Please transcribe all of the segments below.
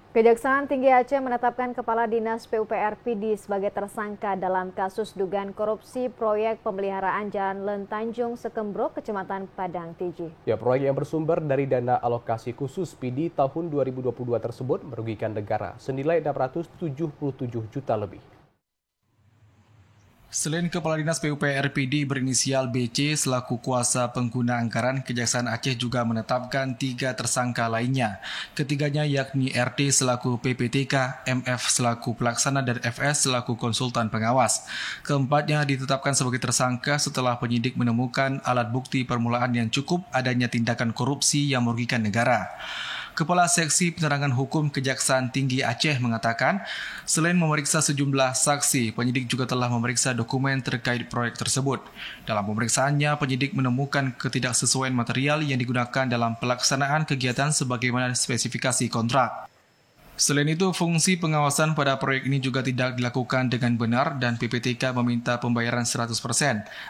Kejaksaan Tinggi Aceh menetapkan Kepala Dinas PUPR Pidi sebagai tersangka dalam kasus dugaan korupsi proyek pemeliharaan Jalan Len Tanjung Sekembro, Kecamatan Padang Tiji. Ya, proyek yang bersumber dari dana alokasi khusus Pidi tahun 2022 tersebut merugikan negara senilai 677 juta lebih. Selain Kepala Dinas PUPR Pidi berinisial BC selaku kuasa pengguna anggaran, Kejaksaan Aceh juga menetapkan 3 tersangka lainnya. Ketiganya yakni RT selaku PPTK, MF selaku pelaksana, dan FS selaku konsultan pengawas. Keempatnya ditetapkan sebagai tersangka setelah penyidik menemukan alat bukti permulaan yang cukup adanya tindakan korupsi yang merugikan negara. Kepala Seksi Penerangan Hukum Kejaksaan Tinggi Aceh mengatakan, selain memeriksa sejumlah saksi, penyidik juga telah memeriksa dokumen terkait proyek tersebut. Dalam pemeriksaannya, penyidik menemukan ketidaksesuaian material yang digunakan dalam pelaksanaan kegiatan sebagaimana spesifikasi kontrak. Selain itu, fungsi pengawasan pada proyek ini juga tidak dilakukan dengan benar dan PPTK meminta pembayaran 100%.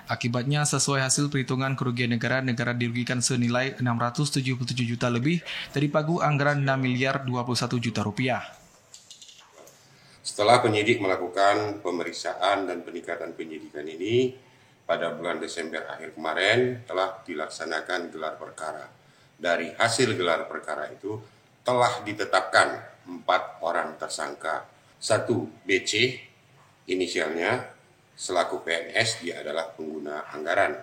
Akibatnya, sesuai hasil perhitungan kerugian negara dirugikan senilai 677 juta lebih dari pagu anggaran 6 miliar 21 juta rupiah. Setelah penyidik melakukan pemeriksaan dan peningkatan penyidikan ini, pada bulan Desember akhir kemarin telah dilaksanakan gelar perkara. Dari hasil gelar perkara itu telah ditetapkan 4 orang tersangka. 1 BC, inisialnya selaku PNS, dia adalah pengguna anggaran.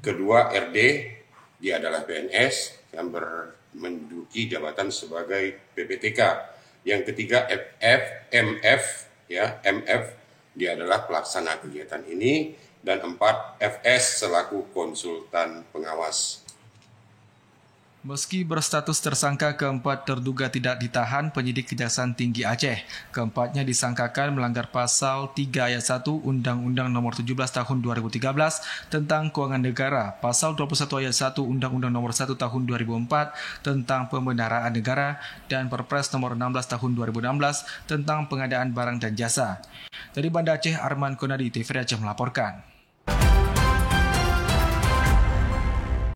Kedua RD, dia adalah PNS yang menduduki jabatan sebagai PPTK. Yang ketiga MF, dia adalah pelaksana kegiatan ini. Dan 4 FS selaku konsultan pengawas. Meski berstatus tersangka, keempat terduga tidak ditahan penyidik Kejaksaan Tinggi Aceh. Keempatnya disangkakan melanggar pasal 3 ayat 1 Undang-Undang Nomor 17 Tahun 2013 tentang Keuangan Negara, pasal 21 ayat 1 Undang-Undang Nomor 1 Tahun 2004 tentang Pembendaraan Negara, dan Perpres Nomor 16 Tahun 2016 tentang Pengadaan Barang dan Jasa. Dari Banda Aceh, Arman Konadi, TVRI Aceh melaporkan.